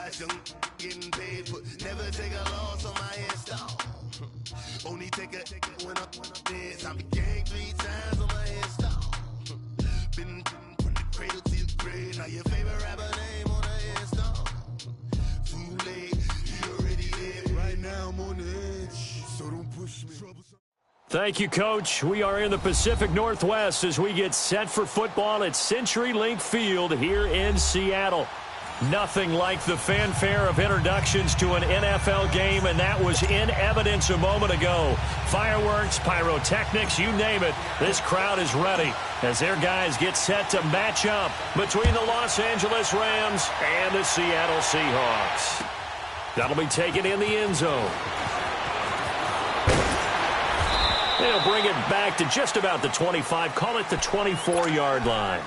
watch them getting paid for. Never take a loss on my install. Only take a when I'm dead. I'm gang 3 times on my install. Been from the cradle to the grave. Now your favorite rapper name on the install. Too late, he already dead. Right now I'm on the edge, so don't push me. Thank you, Coach. We are in the Pacific Northwest as we get set for football at CenturyLink Field here in Seattle. Nothing like the fanfare of introductions to an NFL game, and that was in evidence a moment ago. Fireworks, pyrotechnics, you name it. This crowd is ready as their guys get set to match up between the Los Angeles Rams and the Seattle Seahawks. That'll be taken in the end zone. They'll bring it back to just about the 25, call it the 24-yard line.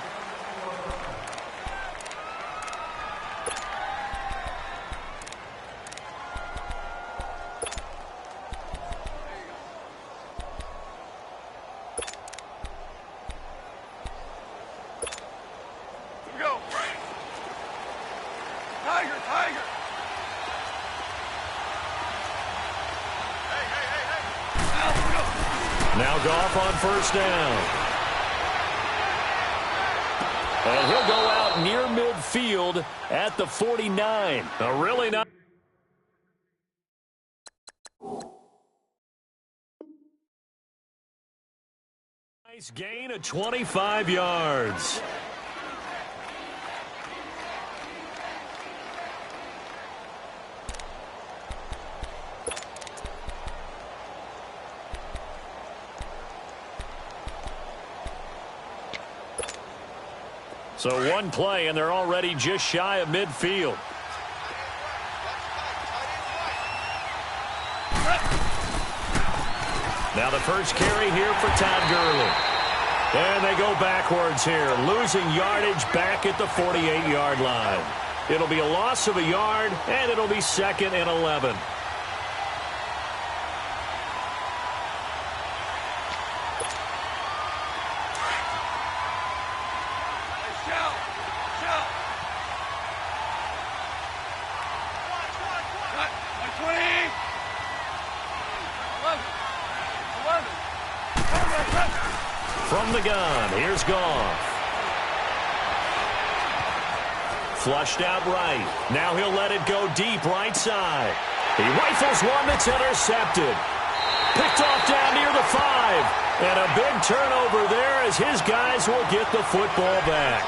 Now Goff on first down. And he'll go out near midfield at the 49. A really nice gain of 25 yards. So one play, and they're already just shy of midfield. Now the first carry here for Todd Gurley. And they go backwards here, losing yardage back at the 48-yard line. It'll be a loss of a yard, and it'll be 2nd and 11. From the gun, here's Goff. Flushed out right. Now he'll let it go deep right side. He rifles one that's intercepted. Picked off down near the 5. And a big turnover there as his guys will get the football back.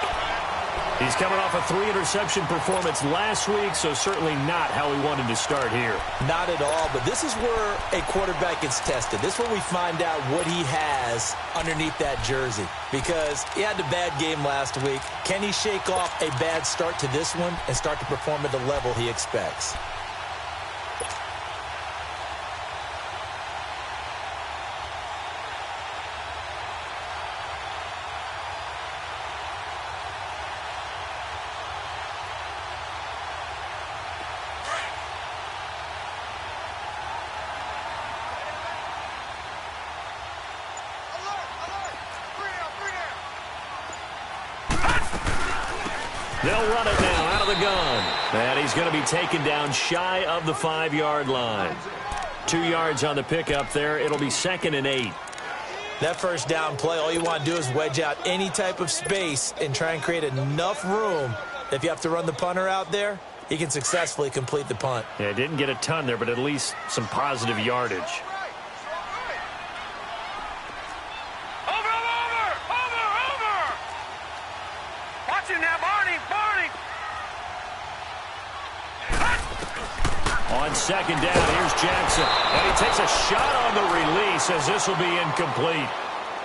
He's coming off a 3-interception performance last week, so certainly not how he wanted to start here. Not at all, but this is where a quarterback gets tested. This is where we find out what he has underneath that jersey, because he had a bad game last week. Can he shake off a bad start to this one and start to perform at the level he expects? They'll run it now out of the gun. And he's going to be taken down shy of the 5-yard line. 2 yards on the pickup there. It'll be 2nd and 8. That first down play, all you want to do is wedge out any type of space and try and create enough room. If you have to run the punter out there, he can successfully complete the punt. Yeah, didn't get a ton there, but at least some positive yardage. On second down, here's Jackson. And he takes a shot on the release as this will be incomplete.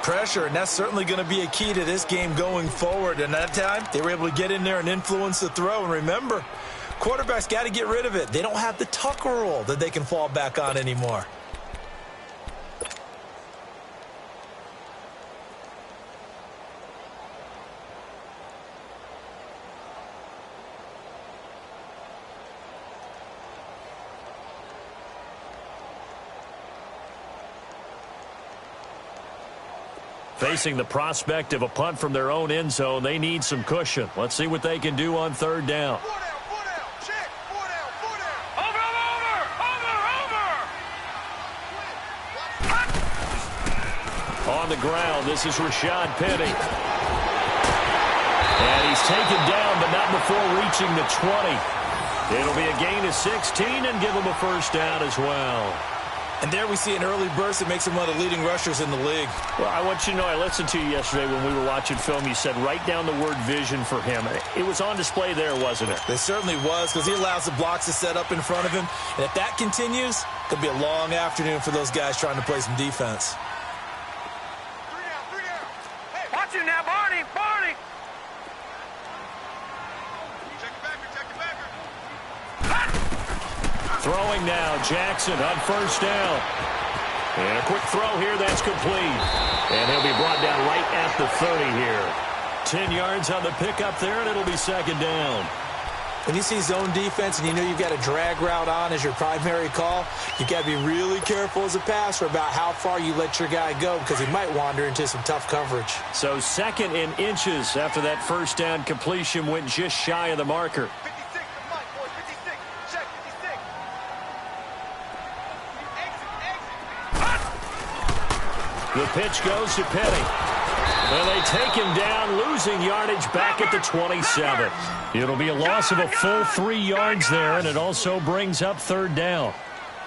Pressure, and that's certainly going to be a key to this game going forward. And that time, they were able to get in there and influence the throw. And remember, quarterbacks got to get rid of it. They don't have the Tucker rule that they can fall back on anymore. Facing the prospect of a punt from their own end zone, they need some cushion. Let's see what they can do on third down. 4 down, check, 4 On the ground, this is Rashad Penny. And he's taken down, but not before reaching the 20. It'll be a gain of 16 and give him a first down as well. And there we see an early burst that makes him one of the leading rushers in the league. Well, I want you to know, I listened to you yesterday when we were watching film. You said write down the word vision for him. It was on display there, wasn't it? It certainly was, because he allows the blocks to set up in front of him. And if that continues, it could be a long afternoon for those guys trying to play some defense. Three down. Hey, watch it now, Barney. Check your backer. Throwing now, Jackson on first down. And a quick throw here, that's complete. And he'll be brought down right at the 30 here. 10 yards on the pickup there, and it'll be second down. When you see zone defense and you know you've got a drag route on as your primary call, you've got to be really careful as a passer about how far you let your guy go, because he might wander into some tough coverage. So second in inches after that first down completion went just shy of the marker. 56, the mic, boys. 56. Check 56. The pitch goes to Penny. And they take him down, losing yardage back at the 27. It'll be a loss of a full 3 yards there, and it also brings up third down.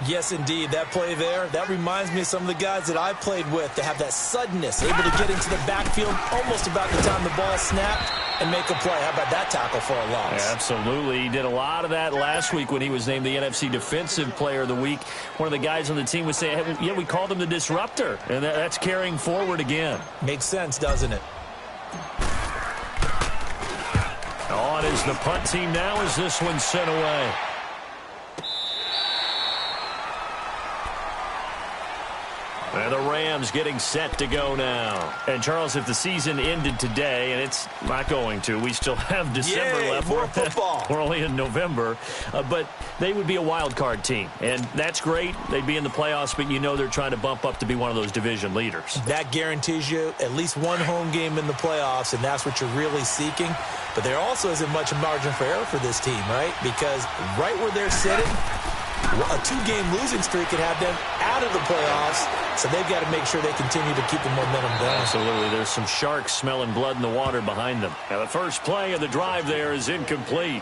Yes, indeed. That play there, that reminds me of some of the guys that I played with to have that suddenness, able to get into the backfield almost about the time the ball snapped and make a play. How about that tackle for a loss? Yeah, absolutely. He did a lot of that last week when he was named the NFC Defensive Player of the Week. One of the guys on the team would say, hey, yeah, we called him the disruptor, and that's carrying forward again. Makes sense, doesn't it? On is the punt team now as this one's sent away. And the Rams getting set to go now. And, Charles, if the season ended today, and it's not going to, we still have December left. More football. We're only in November. But they would be a wild card team. And that's great. They'd be in the playoffs, but you know they're trying to bump up to be one of those division leaders. That guarantees you at least one home game in the playoffs, and that's what you're really seeking. But there also isn't much margin for error for this team, right? Because right where they're sitting, a two-game losing streak could have them out of the playoffs, so they've got to make sure they continue to keep the momentum going. Absolutely. There's some sharks smelling blood in the water behind them. Now, the first play of the drive there is incomplete.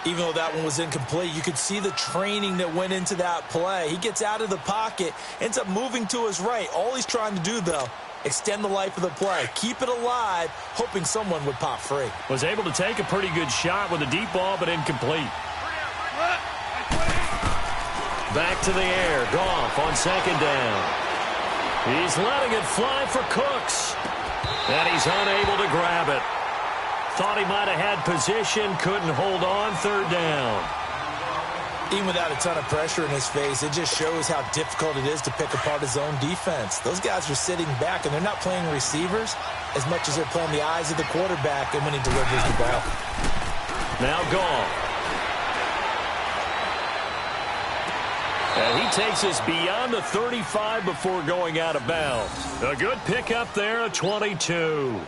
Even though that one was incomplete, you could see the training that went into that play. He gets out of the pocket, ends up moving to his right. All he's trying to do, though, extend the life of the play, keep it alive, hoping someone would pop free. Was able to take a pretty good shot with a deep ball, but incomplete. Back to the air. Goff on second down. He's letting it fly for Cooks. And he's unable to grab it. Thought he might have had position, couldn't hold on, third down. Even without a ton of pressure in his face, it just shows how difficult it is to pick apart his own defense. Those guys are sitting back, and they're not playing receivers as much as they're playing the eyes of the quarterback and when he delivers the ball. Now Goff. And he takes us beyond the 35 before going out of bounds. A good pickup there, a 22.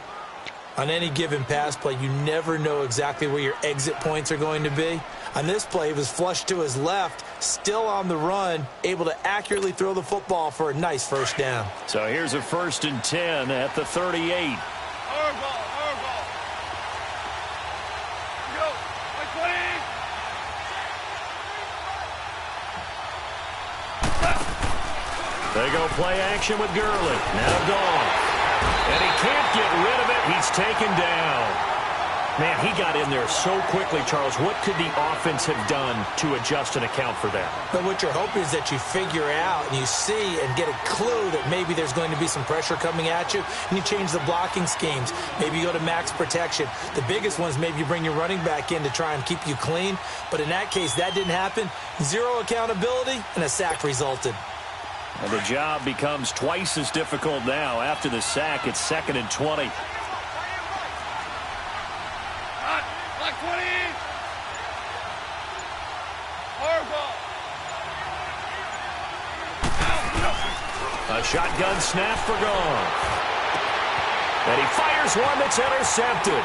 On any given pass play, you never know exactly where your exit points are going to be. On this play, he was flushed to his left, still on the run, able to accurately throw the football for a nice first down. So here's a 1st and 10 at the 38. Our ball. Go. Like 20. They go play action with Gurley. Now Goff. And he can't get rid of it. He's taken down. Man, he got in there so quickly, Charles. What could the offense have done to adjust and account for that? But what you're hoping is that you figure out and you see and get a clue that maybe there's going to be some pressure coming at you, and you change the blocking schemes. Maybe you go to max protection. The biggest one is maybe you bring your running back in to try and keep you clean. But in that case, that didn't happen. Zero accountability, and a sack resulted. And the job becomes twice as difficult now. After the sack, it's 2nd and 20. Like 20. Our ball. A shotgun snap for Goff. And he fires one that's intercepted.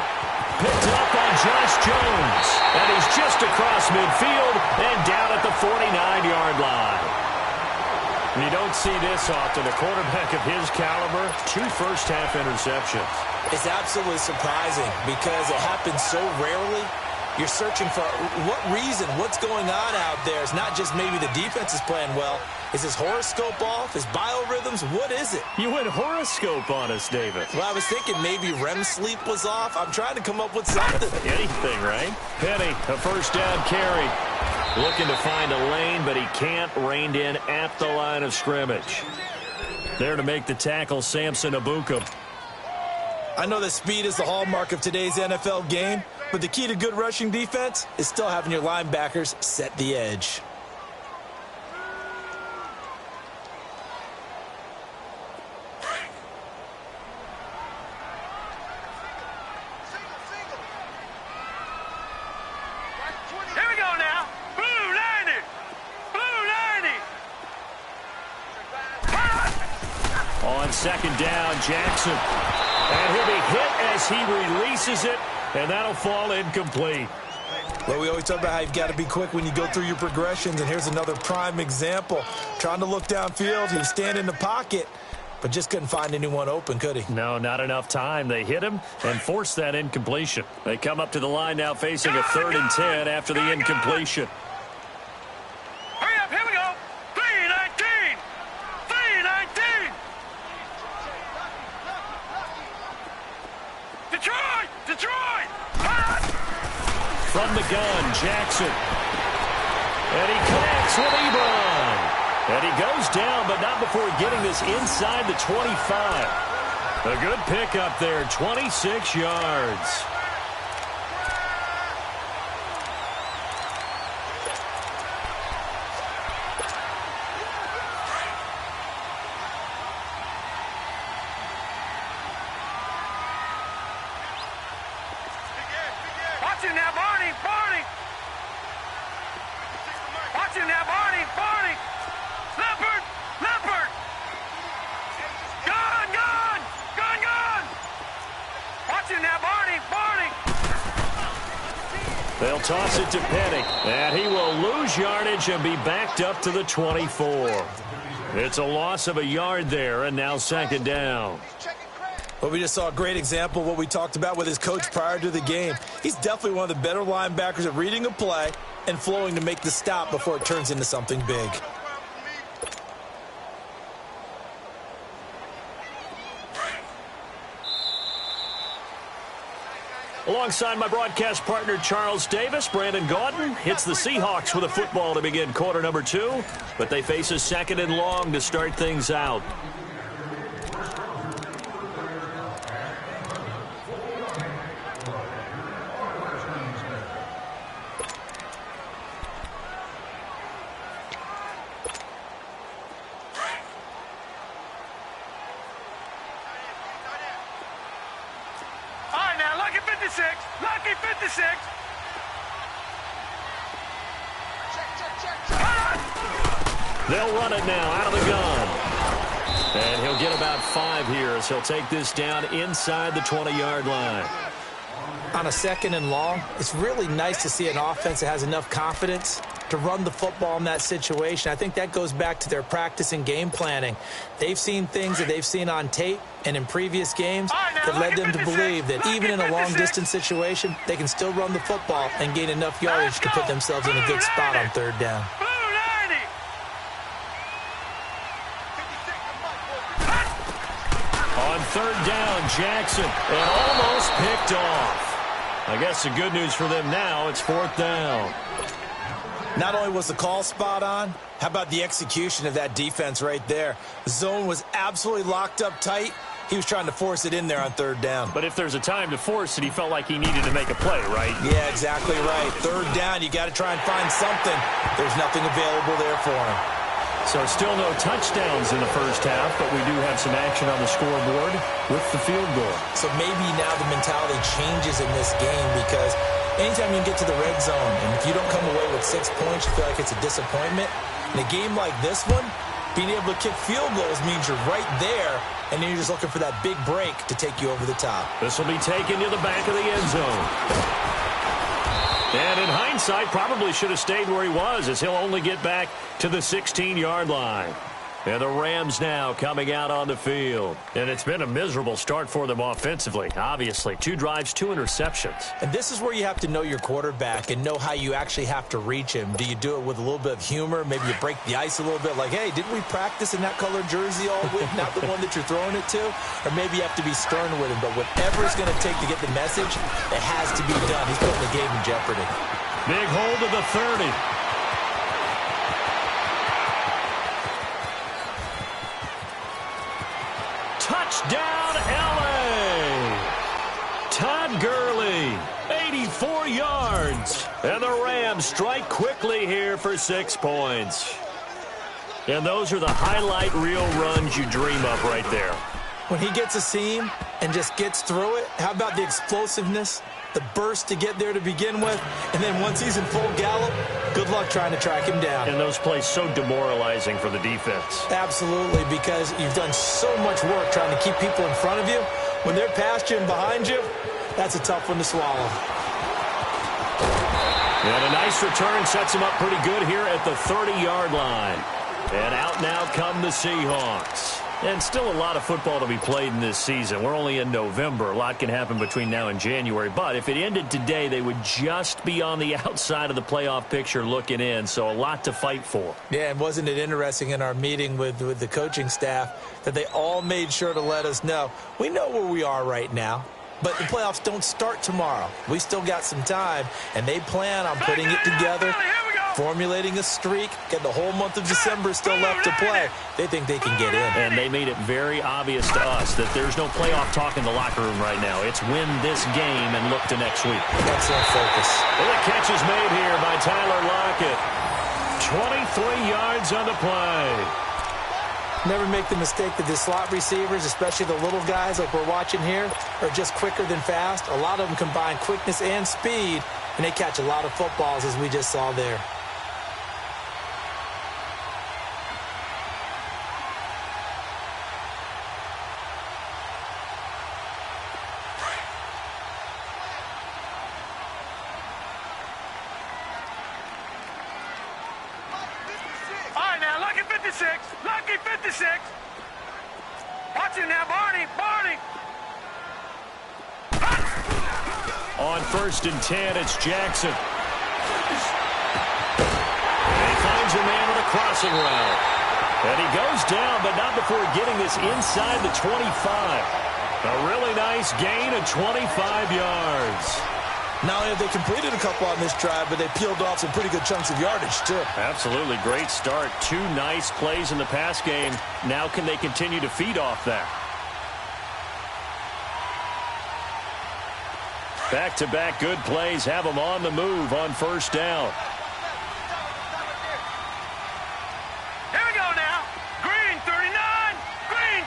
Picked up on Josh Jones. And he's just across midfield and down at the 49-yard line. You don't see this often. A quarterback of his caliber, 2 first-half interceptions. It's absolutely surprising because it happens so rarely. You're searching for what reason, what's going on out there. It's not just maybe the defense is playing well. Is his horoscope off? His biorhythms? What is it? You went horoscope on us, David. Well, I was thinking maybe REM sleep was off. I'm trying to come up with something. Anything, right? Penny, a first down carry. Looking to find a lane, but he can't. Reined in at the line of scrimmage. There to make the tackle, Samson Abuka. I know that speed is the hallmark of today's NFL game, but the key to good rushing defense is still having your linebackers set the edge. Here we go now. Blue 90. Blue 90. On second down, Jackson. And he'll be hit as he releases it, and that'll fall incomplete. Well, we always talk about how you've got to be quick when you go through your progressions, and here's another prime example. Trying to look downfield, he was standing in the pocket, but just couldn't find anyone open, could he? No, not enough time. They hit him and forced that incompletion. They come up to the line now facing a 3rd and 10 after the incompletion. Hurry up, here we go. 319. 319. Detroit! Detroit! From the gun, Jackson. And he connects with Ebron. And he goes down, but not before getting this inside the 25. A good pickup there, 26 yards. Watch him now, Barney! Barney! Watch him now, Barney! Barney! Leopard! Leopard! Gun! Gun! Gun! Gun! Watch him now, Barney! Barney! They'll toss it to Penny, and he will lose yardage and be backed up to the 24. It's a loss of a yard there, and now second down. Well, we just saw a great example of what we talked about with his coach prior to the game. He's definitely one of the better linebackers at reading a play and flowing to make the stop before it turns into something big. Alongside my broadcast partner, Charles Davis, Brandon Gaudin hits the Seahawks with a football to begin quarter number 2, but they face a 2nd and long to start things out. All right, now, lucky 56. Lucky 56. They'll run it now out of the gun. And he'll get about 5 here as he'll take this down inside the 20-yard line. On a 2nd and long, it's really nice to see an offense that has enough confidence to run the football in that situation. I think that goes back to their practice and game planning. They've seen things that they've seen on tape and in previous games that led them to believe that even in a long-distance situation, they can still run the football and gain enough yardage to put themselves in a good spot on 3rd down. Blue 90. On 3rd down, Jackson, and almost picked off. I guess the good news for them now, it's 4th down. Not only was the call spot on, how about the execution of that defense right there? The zone was absolutely locked up tight. He was trying to force it in there on 3rd down. But if there's a time to force it, he felt like he needed to make a play, right? Yeah, exactly right. 3rd down, you got to try and find something. There's nothing available there for him. So still no touchdowns in the first half, but we do have some action on the scoreboard with the field goal. So maybe now the mentality changes in this game because anytime you get to the red zone and if you don't come away with 6 points, you feel like it's a disappointment. In a game like this one, being able to kick field goals means you're right there, and then you're just looking for that big break to take you over the top. This will be taken to the back of the end zone. And in hindsight, probably should have stayed where he was as he'll only get back to the 16-yard line. And the Rams now coming out on the field. And it's been a miserable start for them offensively, obviously. 2 drives, 2 interceptions. And this is where you have to know your quarterback and know how you actually have to reach him. Do you do it with a little bit of humor? Maybe you break the ice a little bit like, hey, didn't we practice in that colored jersey all week, not the one that you're throwing it to? Or maybe you have to be stern with him. But whatever it's going to take to get the message, it has to be done. He's putting the game in jeopardy. Big hold of the 30. Touchdown, L.A. Todd Gurley, 84 yards. And the Rams strike quickly here for 6 points. And those are the highlight reel runs you dream of right there. When he gets a seam and just gets through it, how about the explosiveness, the burst to get there to begin with, and then once he's in full gallop, good luck trying to track him down. And those plays so demoralizing for the defense. Absolutely, because you've done so much work trying to keep people in front of you. When they're past you and behind you, that's a tough one to swallow. And a nice return sets him up pretty good here at the 30-yard line. And out now come the Seahawks. And still a lot of football to be played in this season. We're only in November. A lot can happen between now and January. But if it ended today, they would just be on the outside of the playoff picture looking in. So a lot to fight for. Yeah, and wasn't it interesting in our meeting with the coaching staff that they all made sure to let us know, we know where we are right now, but the playoffs don't start tomorrow. We still got some time, and they plan on putting it together, formulating a streak, get the whole month of December still left to play. They think they can get in. And they made it very obvious to us that there's no playoff talk in the locker room right now. It's win this game and look to next week. Excellent focus. And the catch is made here by Tyler Lockett. 23 yards on the play. Never make the mistake that the slot receivers, especially the little guys like we're watching here, are just quicker than fast. A lot of them combine quickness and speed, and they catch a lot of footballs, as we just saw there. Lucky 56. Watch him now, Barney. On 1st and 10, it's Jackson. And he finds a man with a crossing route. And he goes down, but not before getting this inside the 25. A really nice gain of 25 yards. Not only have they completed a couple on this drive, but they peeled off some pretty good chunks of yardage, too. Absolutely. Great start. 2 nice plays in the pass game. Now can they continue to feed off that? Back-to-back good plays have them on the move on 1st down. Here we go now. Green 39. Green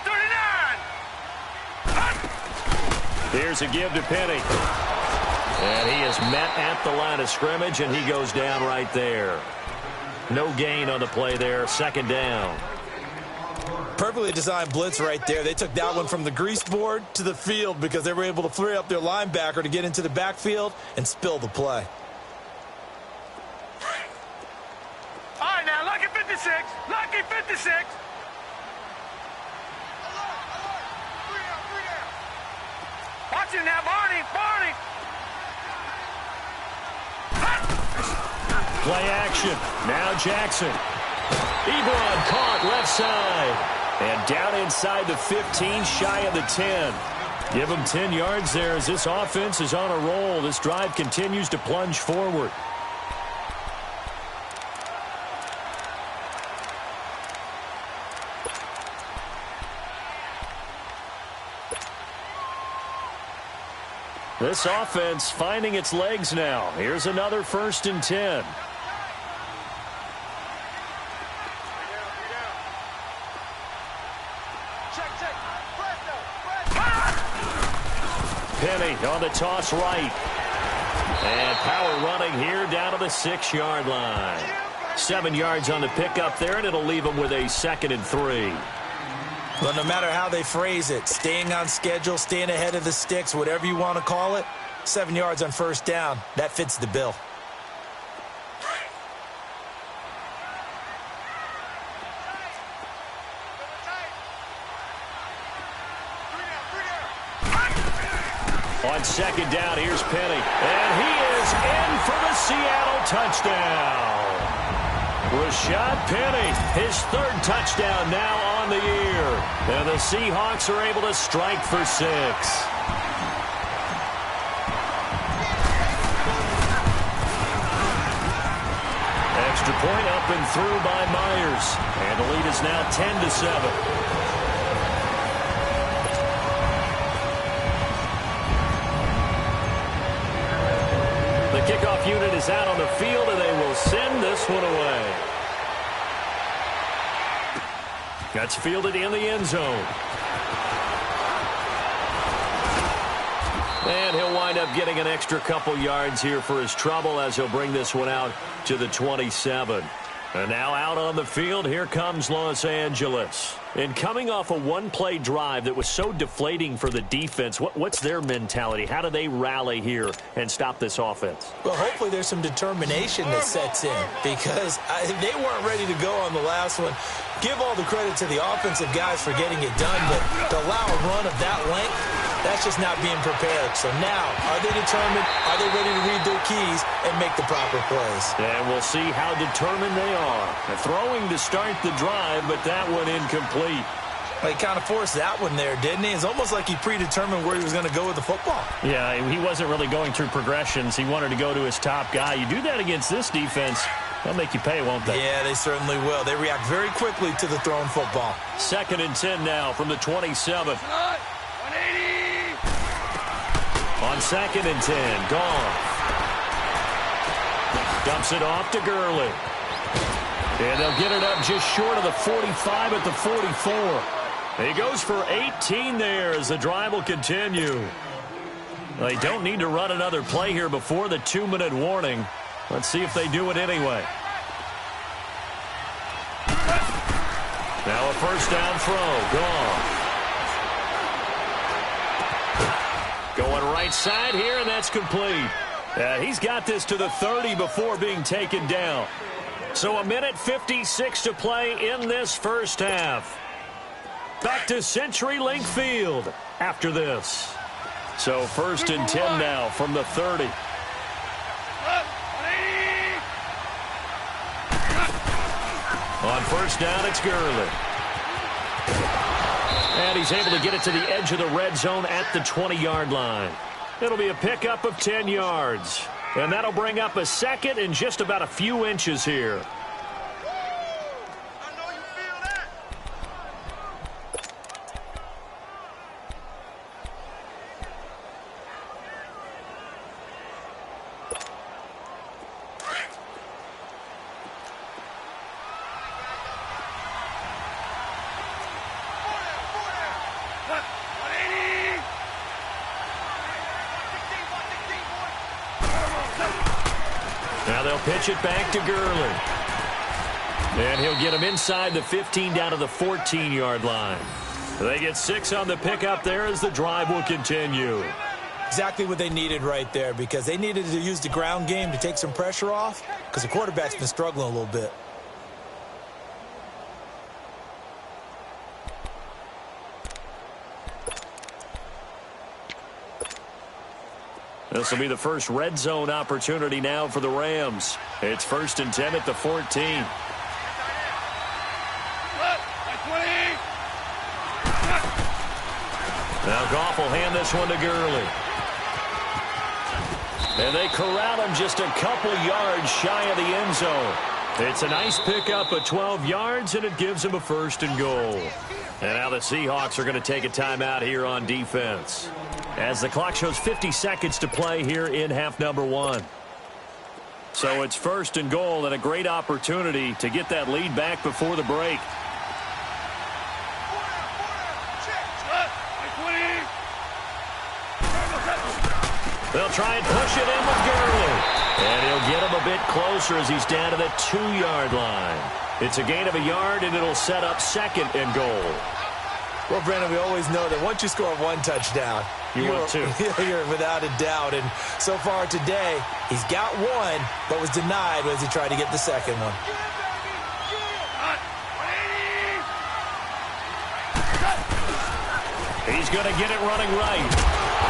39. Here's a give to Penny. And he is met at the line of scrimmage, and he goes down right there. No gain on the play there. 2nd down. Perfectly designed blitz right there. They took that one from the grease board to the field because they were able to free up their linebacker to get into the backfield and spill the play. All right, now, lucky 56. Lucky 56. Watch him now, Barney. Play action. Now Jackson. Ebron caught left side. And down inside the 15, shy of the 10. Give him 10 yards there as this offense is on a roll. This drive continues to plunge forward. This offense finding its legs now. Here's another 1st and 10. Penny on the toss right. And power running here down to the 6-yard line. 7 yards on the pickup there, and it'll leave them with a 2nd and 3. But no matter how they phrase it, staying on schedule, staying ahead of the sticks, whatever you want to call it, 7 yards on 1st down, that fits the bill. On second down, here's Penny. And he is in for the Seattle touchdown. Rashad Penny, his third touchdown now on the year. And the Seahawks are able to strike for 6. Extra point up and through by Myers. And the lead is now 10-7. The kickoff unit is out on the field, and they will send this one away. That's fielded in the end zone. And he'll wind up getting an extra couple yards here for his trouble as he'll bring this one out to the 27. And now out on the field, here comes Los Angeles. And coming off a one-play drive that was so deflating for the defense, what's their mentality? How do they rally here and stop this offense? Well, hopefully there's some determination that sets in because they weren't ready to go on the last one. Give all the credit to the offensive guys for getting it done, but to allow a run of that length, that's just not being prepared. So now, are they determined? Are they ready to read their keys and make the proper plays? And we'll see how determined they are. They're throwing to start the drive, but that one incomplete. He kind of forced that one there, didn't he? It's almost like he predetermined where he was going to go with the football. Yeah, he wasn't really going through progressions. He wanted to go to his top guy. You do that against this defense, they'll make you pay, won't they? Yeah, they certainly will. They react very quickly to the thrown football. 2nd and 10 now from the 27. 180. On 2nd and 10, Goff dumps it off to Gurley. And they'll get it up just short of the 45 at the 44. He goes for 18 there as the drive will continue. They don't need to run another play here before the 2-minute warning. Let's see if they do it anyway. Now a first down throw. Goff. Going right side here, and that's complete. He's got this to the 30 before being taken down. So 1:56 to play in this first half. Back to CenturyLink Field after this. So 1st and 10 now from the 30. On first down, it's Gurley. And he's able to get it to the edge of the red zone at the 20-yard line. It'll be a pickup of 10 yards. And that'll bring up a second and just about a few inches here. Now they'll pitch it back to Gurley. And he'll get him inside the 15 down to the 14-yard line. They get 6 on the pickup there as the drive will continue. Exactly what they needed right there because they needed to use the ground game to take some pressure off because the quarterback's been struggling a little bit. This will be the first red zone opportunity now for the Rams. It's 1st and 10 at the 14. Now Goff will hand this one to Gurley. And they corral him just a couple yards shy of the end zone. It's a nice pickup of 12 yards, and it gives him a 1st and goal. And now the Seahawks are going to take a timeout here on defense, as the clock shows 50 seconds to play here in half number 1. So it's 1st and goal and a great opportunity to get that lead back before the break. They'll try and push it in with Gurley. And he'll get him a bit closer as he's down to the 2-yard line. It's a gain of a yard, and it'll set up 2nd and goal. Well, Brandon, we always know that once you score 1 touchdown, you want 2. You're without a doubt. And so far today, he's got 1, but was denied as he tried to get the 2nd one. He's going to get it running right.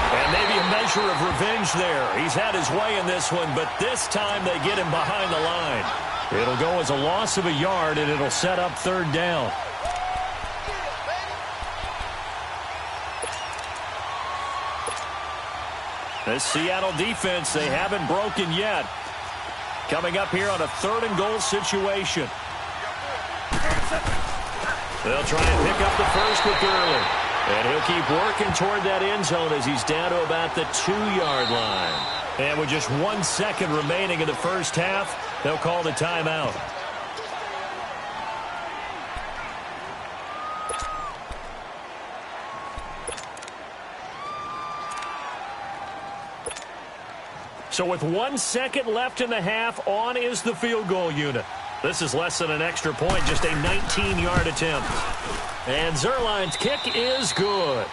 And maybe a measure of revenge there. He's had his way in this one, but this time they get him behind the line. It'll go as a loss of a yard, and it'll set up third down. This Seattle defense, they haven't broken yet. Coming up here on a 3rd and goal situation. They'll try and pick up the first with Gurley. And he'll keep working toward that end zone as he's down to about the 2-yard line. And with just 1 second remaining in the first half, they'll call the timeout. So with 1 second left in the half, on is the field goal unit. This is less than an extra point, just a 19-yard attempt. And Zuerlein's kick is good.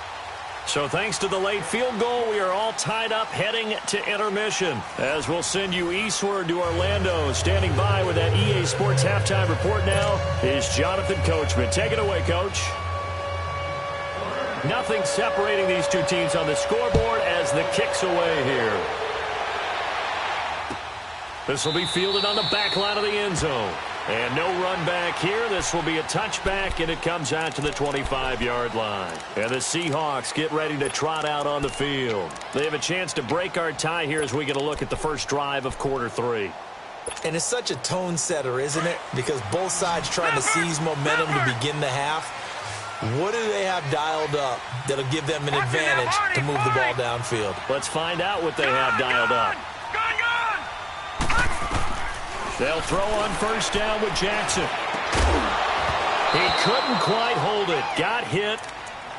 So thanks to the late field goal, we are all tied up heading to intermission. As we'll send you eastward to Orlando. Standing by with that EA Sports halftime report now is Jonathan Coachman. Take it away, Coach. Nothing separating these two teams on the scoreboard as the kick's away here. This will be fielded on the back line of the end zone. And no run back here. This will be a touchback, and it comes out to the 25-yard line. And the Seahawks get ready to trot out on the field. They have a chance to break our tie here as we get a look at the first drive of quarter 3. And it's such a tone setter, isn't it? Because both sides trying to seize momentum to begin the half. What do they have dialed up that'll give them an advantage to move the ball downfield? Let's find out what they have dialed up. They'll throw on first down with Jackson. He couldn't quite hold it. Got hit.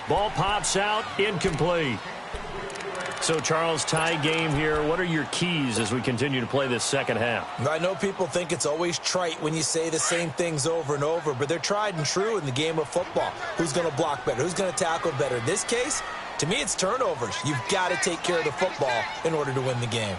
Ball pops out. Incomplete. So, Charles, tie game here. What are your keys as we continue to play this second half? I know people think it's always trite when you say the same things over and over, but they're tried and true in the game of football. Who's going to block better? Who's going to tackle better? In this case, to me, it's turnovers. You've got to take care of the football in order to win the game.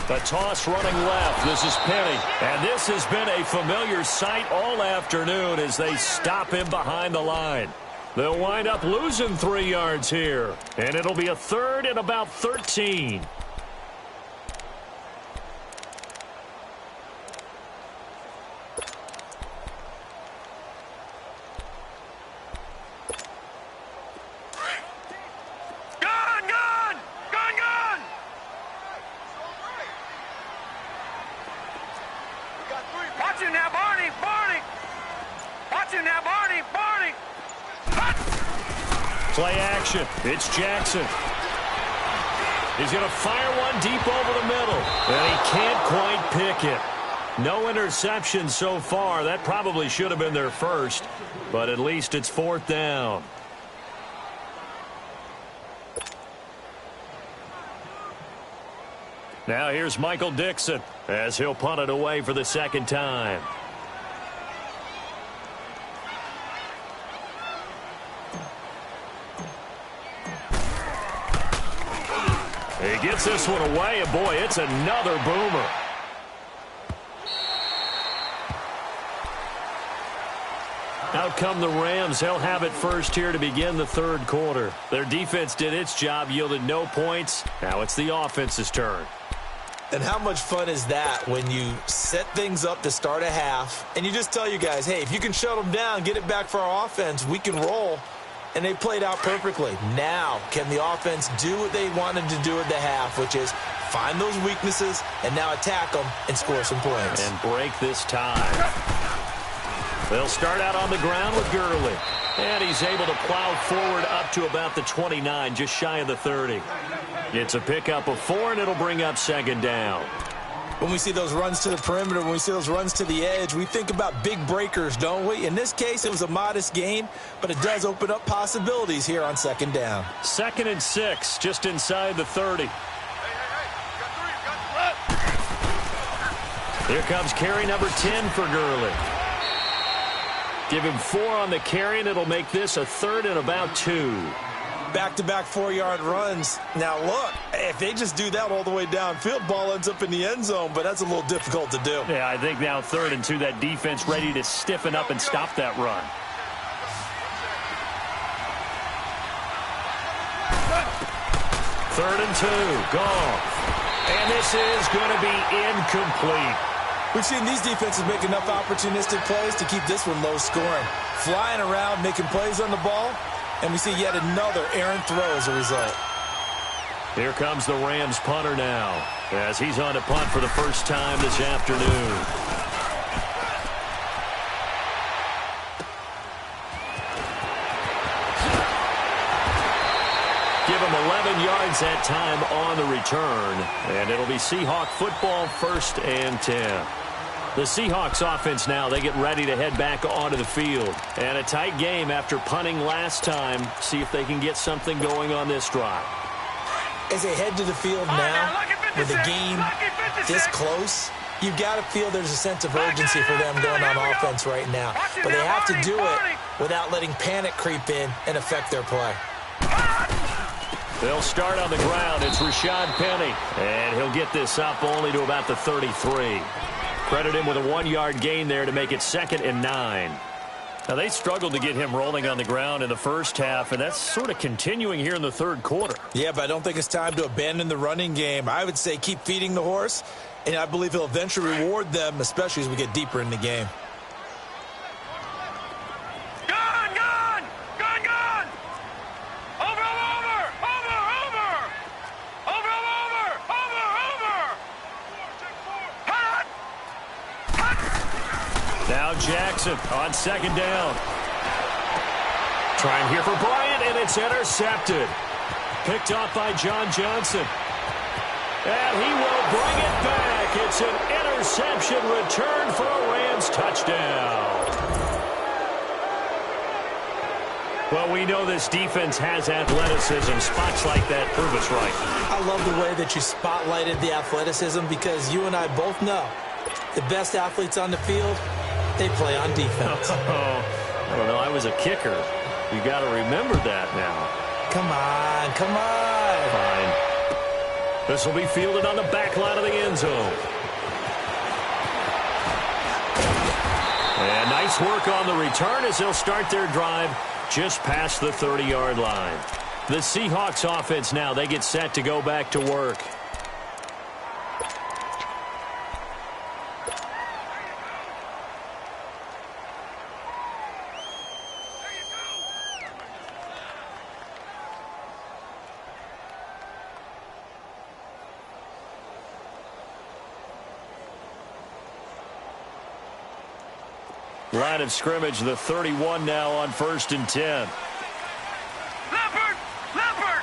The toss running left. This is Penny. And this has been a familiar sight all afternoon as they stop him behind the line. They'll wind up losing 3 yards here. And it'll be a 3rd and about 13. Play action. It's Jackson. He's going to fire one deep over the middle. And he can't quite pick it. No interception so far. That probably should have been their first. But at least it's 4th down. Now here's Michael Dixon as he'll punt it away for the 2nd time. He gets this one away, and boy, it's another boomer. Out come the Rams. They'll have it first here to begin the 3rd quarter. Their defense did its job, yielded no points. Now it's the offense's turn. And how much fun is that when you set things up to start a half, and you just tell you guys, hey, if you can shut them down, get it back for our offense, we can roll. And they played out perfectly. Now, can the offense do what they wanted to do at the half, which is find those weaknesses and now attack them and score some points. And break this tie. They'll start out on the ground with Gurley. And he's able to plow forward up to about the 29, just shy of the 30. It's a pickup of 4, and it'll bring up 2nd down. When we see those runs to the perimeter, when we see those runs to the edge, we think about big breakers, don't we? In this case, it was a modest gain, but it does open up possibilities here on 2nd down. 2nd and 6, just inside the 30. Here comes carry number 10 for Gurley. Give him 4 on the carry, and it'll make this a 3rd and about 2. back-to-back 4-yard runs. Now, look, if they just do that all the way downfield, ball ends up in the end zone, but that's a little difficult to do. Yeah, I think now 3rd and 2, that defense ready to stiffen up and stop that run. 3rd and 2, Goff. And this is going to be incomplete. We've seen these defenses make enough opportunistic plays to keep this one low scoring. Flying around, making plays on the ball, and we see yet another errant throw as a result. Here comes the Rams punter now, as he's on to punt for the first time this afternoon. Give him 11 yards that time on the return, and it'll be Seahawk football, 1st and 10. The Seahawks offense now, they get ready to head back onto the field. And a tight game after punting last time. See if they can get something going on this drive. As they head to the field now, with the game this close, you've got to feel there's a sense of urgency for them going on offense right now. But they have to do it without letting panic creep in and affect their play. They'll start on the ground. It's Rashad Penny. And he'll get this up only to about the 33. Credit him with a 1-yard gain there to make it 2nd and 9. Now, they struggled to get him rolling on the ground in the first half, and that's sort of continuing here in the 3rd quarter. Yeah, but I don't think it's time to abandon the running game. I would say keep feeding the horse, and I believe he'll eventually reward them, especially as we get deeper in the game. Now Jackson on 2nd down. Trying here for Bryant, and it's intercepted. Picked off by John Johnson. And he will bring it back. It's an interception return for a Rams touchdown. Well, we know this defense has athleticism. Spots like that prove us right. I love the way that you spotlighted the athleticism because you and I both know the best athletes on the field, they play on defense. I don't know. I was a kicker. You got to remember that now. Come on, come on. Fine. This will be fielded on the back line of the end zone. And nice work on the return as they'll start their drive just past the 30-yard line. The Seahawks offense now, they get set to go back to work. Line of scrimmage, the 31 now on 1st and 10. Leopard! Leopard!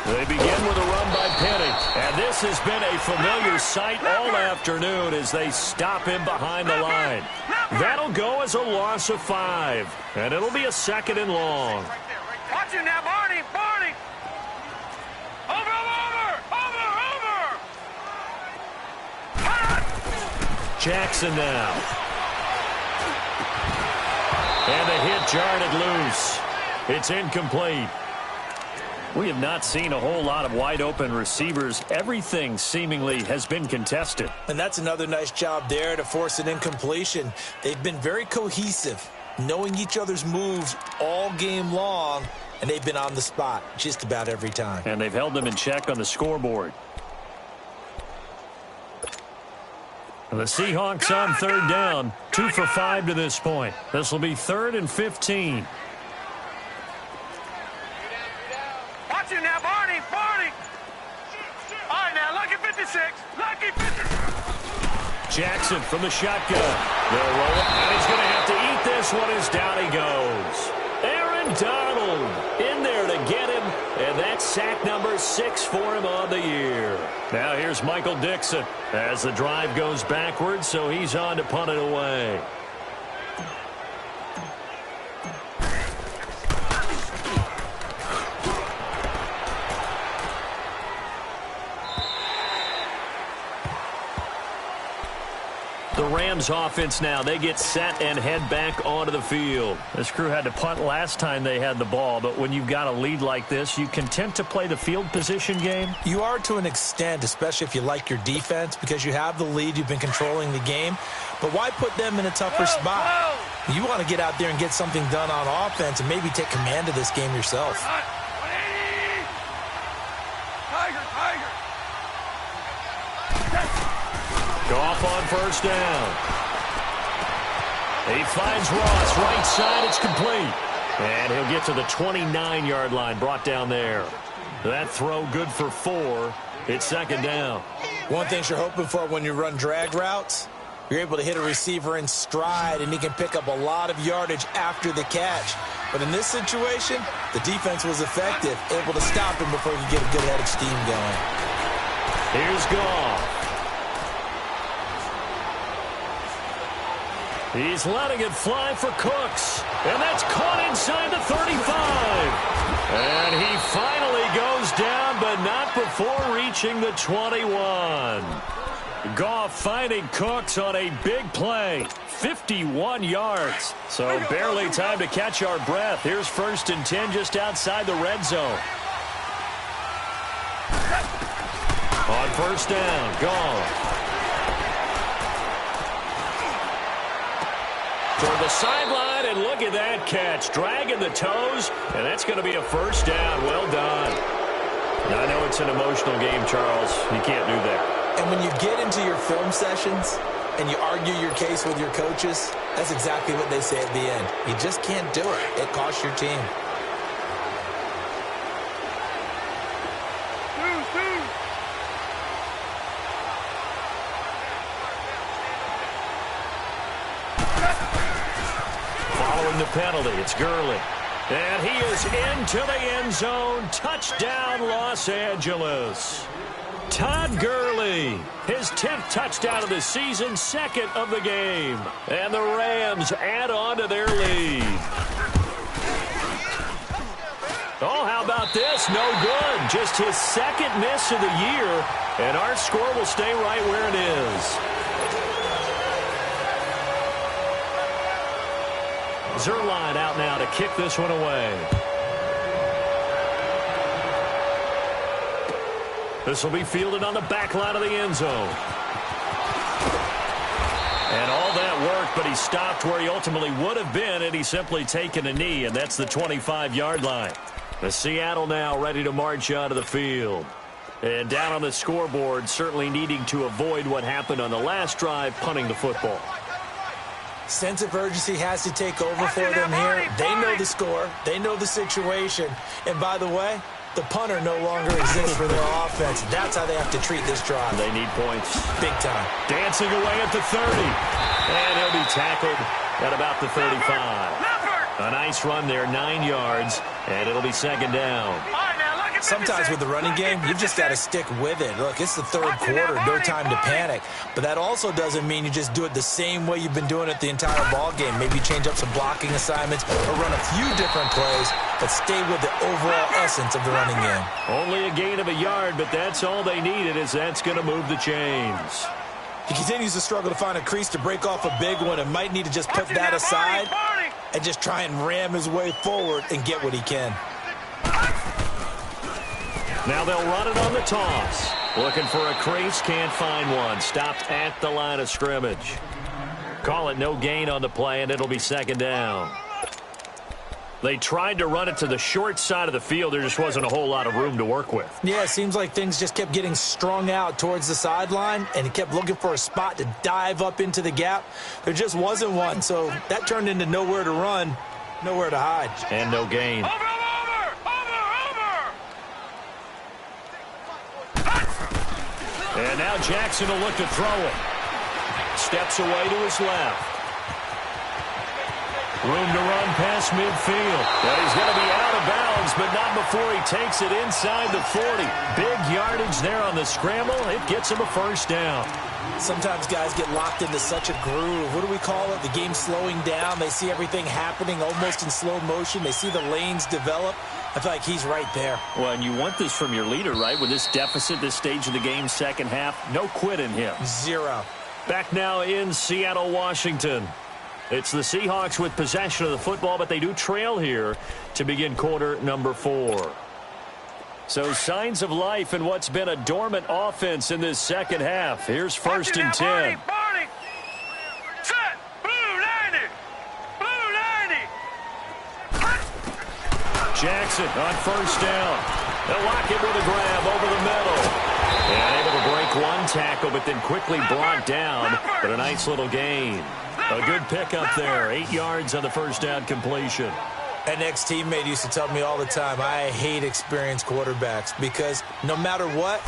They begin with a run by Penny. And this has been a familiar sight all afternoon as they stop him behind the line. That'll go as a loss of 5. And it'll be a 2nd and long. Watch him now, Barney! Barney! Over! Jackson now. And the hit jarred it loose. It's incomplete. We have not seen a whole lot of wide open receivers. Everything seemingly has been contested. And that's another nice job there to force an incompletion. They've been very cohesive, knowing each other's moves all game long, and they've been on the spot just about every time. And they've held them in check on the scoreboard. The Seahawks on 3rd down, 2 for 5 to this point. This will be 3rd and 15. Watch him now, Barney! Barney! All right, now, lucky 56. Lucky 56. Jackson from the shotgun. They'll roll it, and he's going to have to eat this one as down he goes. Aaron Donald in there to get him, and that's sack number 6 for him on the year. Now here's Michael Dixon as the drive goes backwards, so he's on to punt it away. The Rams offense now. They get set and head back onto the field. This crew had to punt last time they had the ball, but when you've got a lead like this, you content to play the field position game? You are to an extent, especially if you like your defense, because you have the lead, you've been controlling the game. But why put them in a tougher spot? You want to get out there and get something done on offense and maybe take command of this game yourself. Goff on first down. He finds Ross. Right side, it's complete. And he'll get to the 29-yard line, brought down there. That throw good for 4. It's second down. One thing you're hoping for when you run drag routes, you're able to hit a receiver in stride, and he can pick up a lot of yardage after the catch. But in this situation, the defense was effective, able to stop him before he could get a good head of steam going. Here's Goff. He's letting it fly for Cooks. And that's caught inside the 35. And he finally goes down, but not before reaching the 21. Goff finding Cooks on a big play. 51 yards. So barely time to catch our breath. Here's 1st and 10 just outside the red zone. On first down, Goff. Toward the sideline, and look at that catch. Dragging the toes, and that's going to be a first down. Well done. Now, I know it's an emotional game, Charles. You can't do that. And when you get into your film sessions and you argue your case with your coaches, that's exactly what they say at the end. You just can't do it. It costs your team. Following the penalty, it's Gurley. And he is into the end zone. Touchdown, Los Angeles. Todd Gurley, his 10th touchdown of the season, 2nd of the game. And the Rams add on to their lead. Oh, how about this? No good. Just his 2nd miss of the year. And our score will stay right where it is. Zerline out now to kick this one away. This will be fielded on the back line of the end zone. And all that work, but he stopped where he ultimately would have been had he simply taken a knee, and that's the 25-yard line. The Seattle now ready to march onto the field. And down on the scoreboard, certainly needing to avoid what happened on the last drive, punting the football. Sense of urgency has to take over for them here. They know the score. They know the situation. And by the way, the punter no longer exists for their offense. That's how they have to treat this drive. They need points. Big time. Dancing away at the 30. And he'll be tackled at about the 35. A nice run there, 9 yards, and it'll be second down. Sometimes with the running game, you've just got to stick with it. Look, it's the 3rd quarter, no time to panic. But that also doesn't mean you just do it the same way you've been doing it the entire ball game. Maybe change up some blocking assignments or run a few different plays, but stay with the overall essence of the running game. Only a gain of a yard, but that's all they needed, as that's going to move the chains. He continues to struggle to find a crease to break off a big one and might need to just put that aside and just try and ram his way forward and get what he can. Now they'll run it on the toss. Looking for a crease, can't find one. Stopped at the line of scrimmage. Call it no gain on the play, and it'll be second down. They tried to run it to the short side of the field. There just wasn't a whole lot of room to work with. Yeah, it seems like things just kept getting strung out towards the sideline, and he kept looking for a spot to dive up into the gap. There just wasn't one, so that turned into nowhere to run, nowhere to hide. And no gain. And now Jackson will look to throw it. Steps away to his left. Room to run past midfield. But he's going to be out of bounds, but not before he takes it inside the 40. Big yardage there on the scramble. It gets him a first down. Sometimes guys get locked into such a groove. What do we call it? The game slowing down. They see everything happening almost in slow motion. They see the lanes develop. I feel like he's right there. Well, and you want this from your leader, right? With this deficit, this stage of the game, second half, no quit in him. 0. Back now in Seattle, Washington. It's the Seahawks with possession of the football, but they do trail here to begin quarter number 4. So signs of life in what's been a dormant offense in this second half. Here's first and 10. Barney. Set. Blue 90. Blue 90. Jackson on first down. They'll lock it with a grab over the middle. And able to break one tackle, but then quickly brought down. But a nice little gain. A good pickup there. 8 yards on the first down completion. An ex-teammate used to tell me all the time, I hate experienced quarterbacks because no matter what,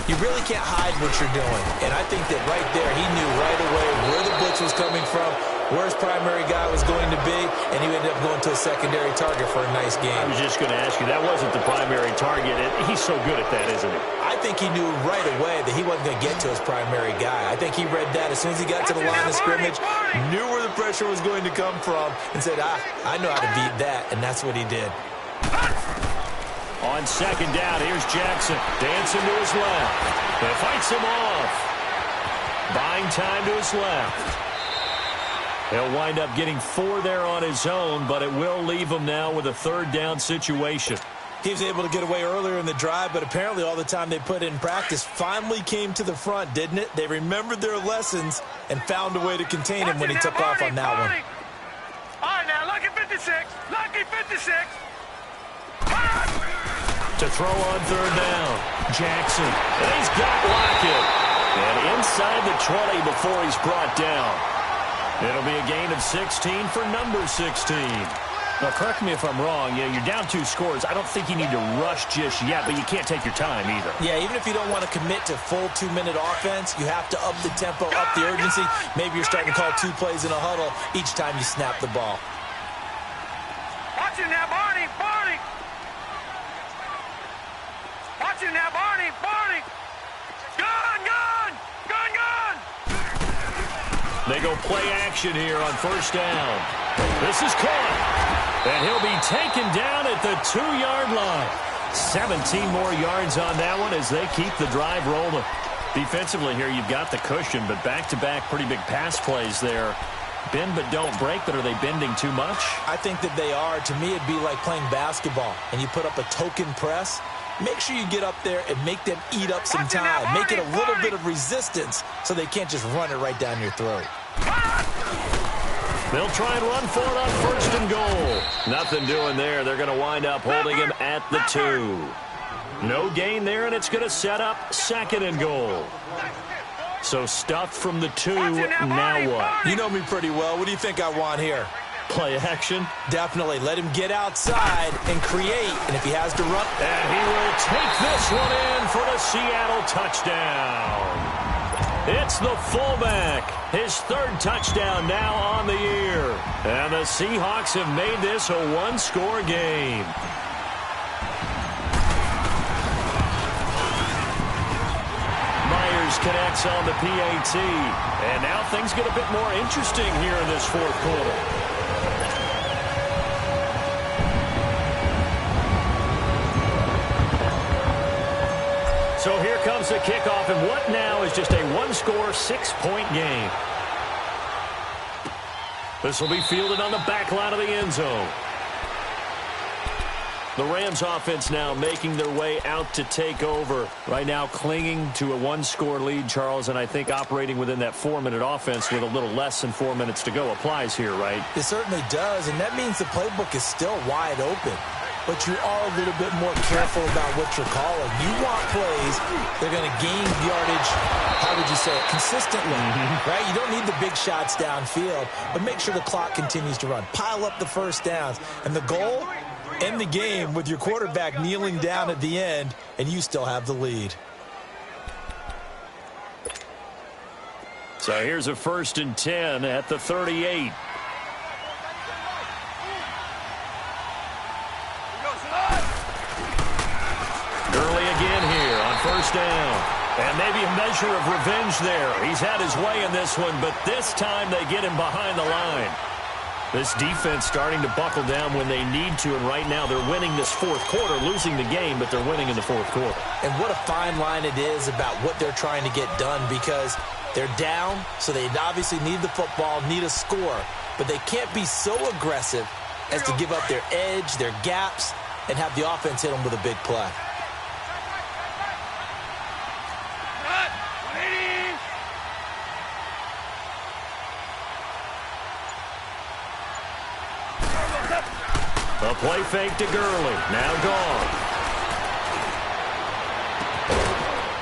you really can't hide what you're doing. And I think that right there, he knew right away where the blitz was coming from, where his primary guy was going to be, and he ended up going to a secondary target for a nice game. I was just going to ask you, that wasn't the primary target. He's so good at that, isn't he? I think he knew right away that he wasn't going to get to his primary guy. I think he read that as soon as he got to the line of scrimmage, knew where the pressure was going to come from, and said, I know how to beat that, and that's what he did. On second down, here's Jackson. Dancing to his left. And fights him off. Buying time to his left. He'll wind up getting 4 there on his own, but it will leave him now with a third down situation. He was able to get away earlier in the drive, but apparently all the time they put in practice finally came to the front, didn't it? They remembered their lessons and found a way to contain him when he took off on that one. All right, now, lucky 56. Lucky 56. To throw on third down. Jackson. And he's got Lockett. And inside the 20 before he's brought down. It'll be a gain of 16 for number 16. Now, correct me if I'm wrong. You're down 2 scores. I don't think you need to rush just yet, but you can't take your time either. Yeah, even if you don't want to commit to full 2-minute offense, you have to up the tempo, up the urgency. Maybe you're starting to call 2 plays in a huddle each time you snap the ball. Watch him now, Barney. Barney. Watch him now, Barney. Barney. Gun, gun. Gun, gun. They go play action here on first down. This is caught. And he'll be taken down at the 2-yard line. 17 more yards on that one as they keep the drive rolling. Defensively here, you've got the cushion, but back-to-back pretty big pass plays there. Bend but don't break, but are they bending too much? I think that they are. To me, it'd be like playing basketball, and you put up a token press. Make sure you get up there and make them eat up some time. Make it a little bit of resistance so they can't just run it right down your throat. They'll try and run for it on first and goal. Nothing doing there. They're going to wind up holding him at the 2. No gain there, and it's going to set up second and goal. So stuffed from the 2, now what? You know me pretty well. What do you think I want here? Play action? Definitely. Let him get outside and create, and if he has to run... And he will take this one in for the Seattle touchdown. It's the fullback. His 3rd touchdown now on the year. And the Seahawks have made this a 1-score game. Myers connects on the PAT. And now things get a bit more interesting here in this 4th quarter. So here comes the kickoff, and what now is just a 1-score, 6-point game. This will be fielded on the back line of the end zone. The Rams offense now making their way out to take over. Right now clinging to a 1-score lead, Charles, and I think operating within that 4-minute offense with a little less than 4 minutes to go applies here, right? It certainly does, and that means the playbook is still wide open. But you are a little bit more careful about what you're calling. You want plays that are going to gain yardage, how would you say it, consistently, right? You don't need the big shots downfield, but make sure the clock continues to run. Pile up the first downs. And the goal, end the game with your quarterback kneeling down at the end, and you still have the lead. So here's a 1st and 10 at the 38. Early again here on first down. And maybe a measure of revenge there. He's had his way in this one, but this time they get him behind the line. This defense starting to buckle down when they need to, and right now they're winning this 4th quarter, losing the game, but they're winning in the 4th quarter. And what a fine line it is about what they're trying to get done, because They're down, so they obviously need the football, need a score, but they can't be so aggressive as to give up their edge, their gaps, and have the offense hit them with a big play. A play fake to Gurley. Now gone.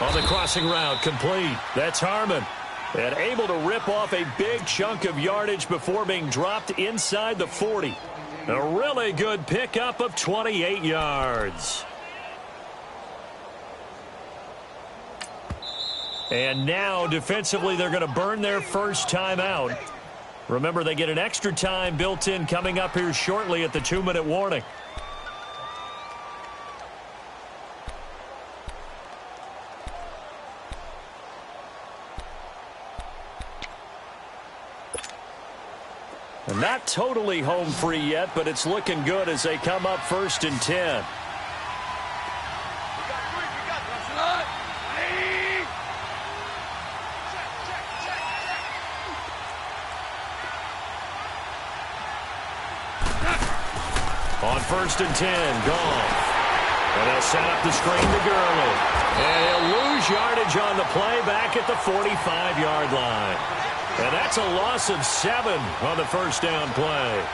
On the crossing route, complete. That's Harmon. And able to rip off a big chunk of yardage before being dropped inside the 40. A really good pickup of 28 yards. And now, defensively, they're going to burn their first time out. Remember, they get an extra time built in coming up here shortly at the 2-minute warning. And not totally home free yet, but it's looking good as they come up 1st and 10. On 1st and 10, gone. And they'll set up the screen to Gurley. And he'll lose yardage on the play back at the 45-yard line. And that's a loss of 7 on the first down play.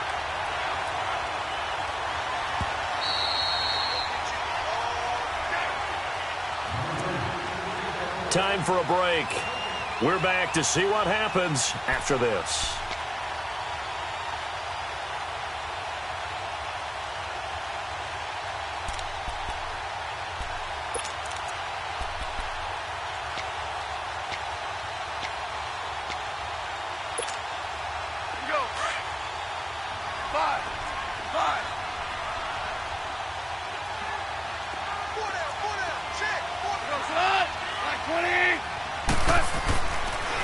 Time for a break. We're back to see what happens after this.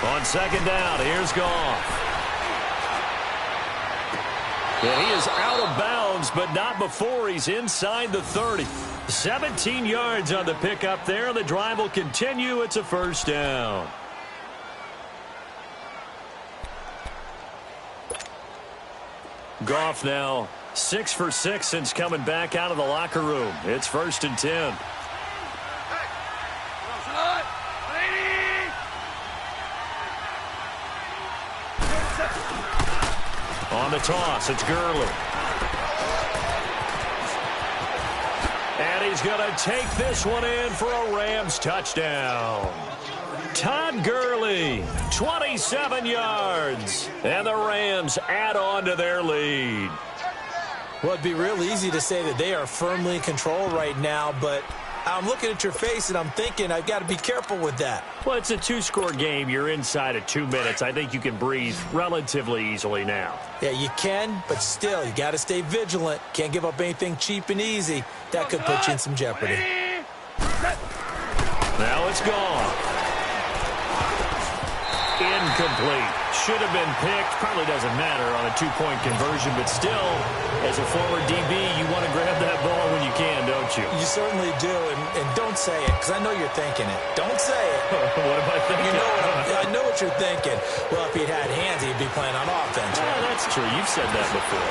On 2nd down, here's Goff. And he is out of bounds, but not before he's inside the 30. 17 yards on the pickup there. The drive will continue. It's a first down. Goff now 6 for 6 since coming back out of the locker room. It's 1st and 10. On the toss, it's Gurley. And he's going to take this one in for a Rams touchdown. Todd Gurley, 27 yards. And the Rams add on to their lead. Well, it'd be real easy to say that they are firmly in control right now, but I'm looking at your face and I'm thinking I've got to be careful with that. Well, it's a 2-score game. You're inside of 2 minutes. I think you can breathe relatively easily now. Yeah, you can, but still, you got to stay vigilant. Can't give up anything cheap and easy. That could put you in some jeopardy. Now it's gone. Incomplete. Should have been picked. Probably doesn't matter on a 2-point conversion, but still, as a former DB, you want to grab that ball when you can, don't you? You certainly do, and don't say it, because I know you're thinking it. Don't say it. What am I thinking? I know what you're thinking. Well, if he'd had hands, he'd be playing on offense. Right? Yeah, that's true. You've said that before.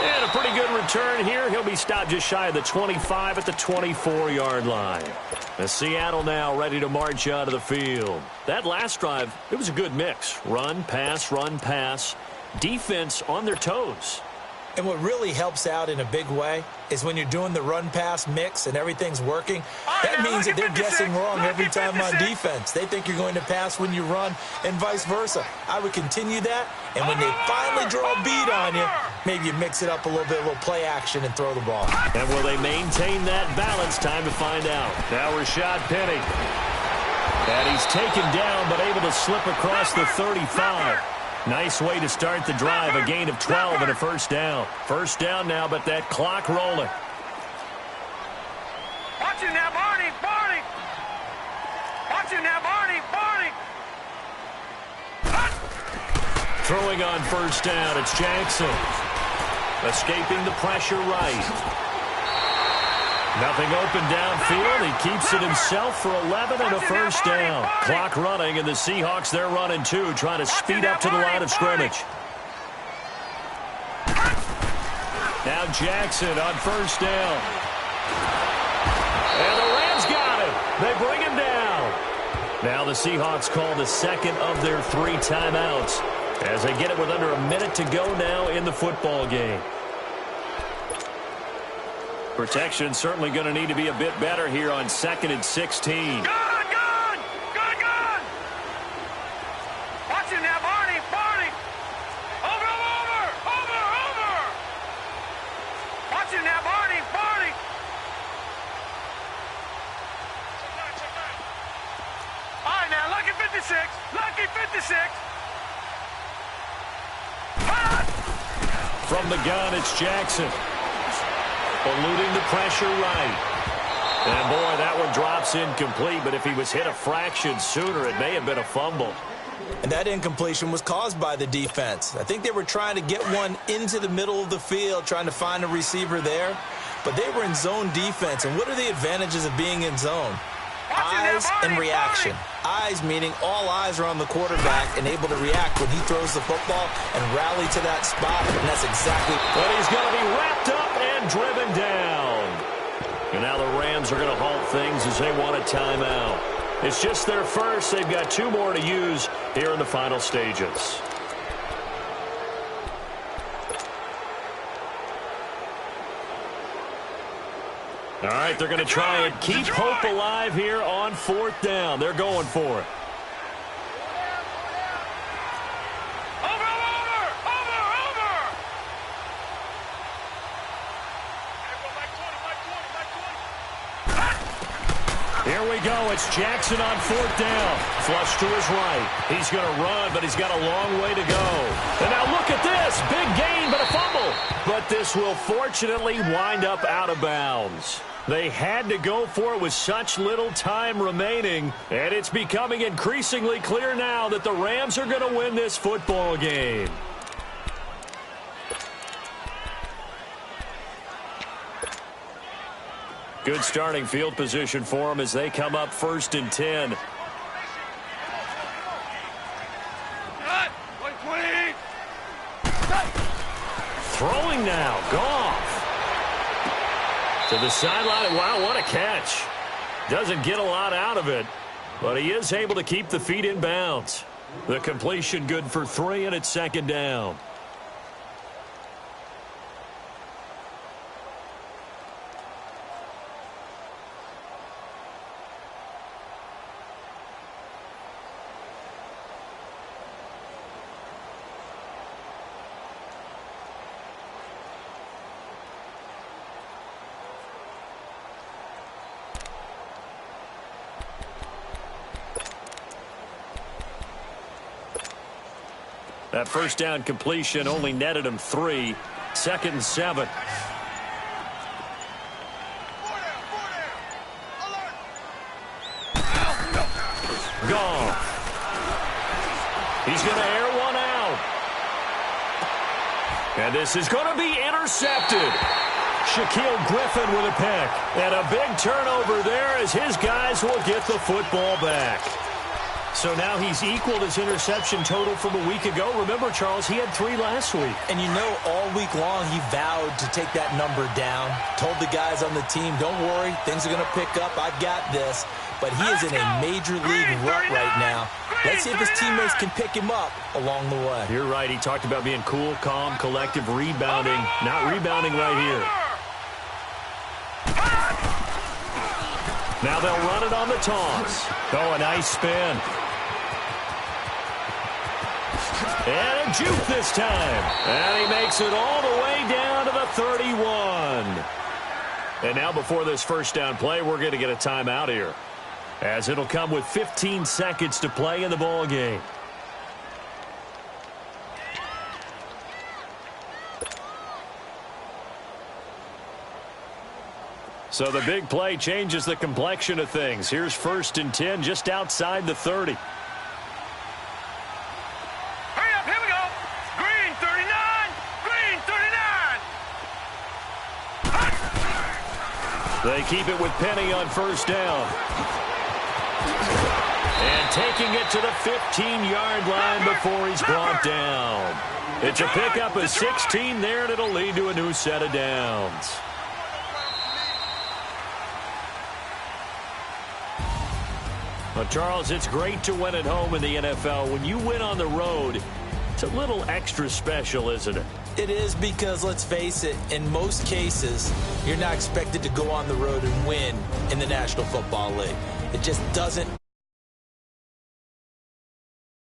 And a pretty good return here. He'll be stopped just shy of the 25 at the 24-yard line. The Seattle now ready to march out of the field. That last drive, it was a good mix. Run, pass, defense on their toes. And what really helps out in a big way is when you're doing the run-pass mix and everything's working, that means that they're guessing wrong every time on defense. They think you're going to pass when you run and vice versa. I would continue that, and when they finally draw a beat on you, maybe you mix it up a little bit, a little play action, and throw the ball. And will they maintain that balance? Time to find out. Now Rashad Penny. And he's taken down, but able to slip across the 35. Nice way to start the drive. A gain of 12 and a first down. First down now, but that clock rolling. Watch it now, Barney. Watch it now, Barney. Throwing on first down, it's Jackson. Escaping the pressure right. Nothing open downfield. He keeps it himself for 11 and a first down. Clock running, and the Seahawks, they're running too, trying to speed up to the line of scrimmage. Now Jackson on first down. And the Rams got it. They bring him down. Now the Seahawks call the second of their 3 timeouts as they get it with under a minute to go now in the football game. Protection certainly going to need to be a bit better here on 2nd and 16. Good! Watch it now, Barney! Over! Watch it now, Barney! All right, now, lucky 56! From the gun, it's Jackson. Eluding the pressure right. And, boy, that one drops incomplete, but if he was hit a fraction sooner, it may have been a fumble. And that incompletion was caused by the defense. I think they were trying to get one into the middle of the field, trying to find a receiver there. But they were in zone defense. And what are the advantages of being in zone? Eyes and reaction. Eyes meaning all eyes are on the quarterback and able to react when he throws the football and rally to that spot. And that's exactly what he's going to be wrapped up and driven down. And now the Rams are going to halt things as they want a timeout. It's just their first. They've got 2 more to use here in the final stages. All right, they're going to try and keep hope alive here on 4th down. They're going for it. Here we go. It's Jackson on 4th down. Flush to his right. He's going to run, but he's got a long way to go. And now look at this. Big gain, but a fumble. But this will fortunately wind up out of bounds. They had to go for it with such little time remaining, and it's becoming increasingly clear now that the Rams are going to win this football game. Good starting field position for them as they come up 1st and 10. Throwing now. Goff. To the sideline. Wow, what a catch. Doesn't get a lot out of it, but he is able to keep the feet in bounds. The completion good for 3, and it's 2nd down. That first down completion only netted him 3. 2nd and 7. Gone. He's going to air one out. And this is going to be intercepted. Shaquille Griffin with a pick. And a big turnover there as his guys will get the football back. So now he's equaled his interception total from a week ago. Remember, Charles, he had 3 last week. And you know, all week long he vowed to take that number down. Told the guys on the team, don't worry, things are going to pick up. I've got this. But he is in a major league rut right now. Let's see if his teammates can pick him up along the way. You're right. He talked about being cool, calm, collective, rebounding. Not rebounding right here. Now they'll run it on the toss. Oh, a nice spin. And a juke this time. And he makes it all the way down to the 31. And now before this first down play, we're going to get a timeout here, as it'll come with 15 seconds to play in the ball game. So the big play changes the complexion of things. Here's 1st and 10 just outside the 30. Hurry up, here we go. Green 39, green 39. They keep it with Penny on first down. And taking it to the 15-yard line before he's brought down. It's a pickup of 16 there, and it'll lead to a new set of downs. Well, Charles, it's great to win at home in the NFL. When you win on the road, it's a little extra special, isn't it? It is, because let's face it, in most cases, you're not expected to go on the road and win in the National Football League. It just doesn't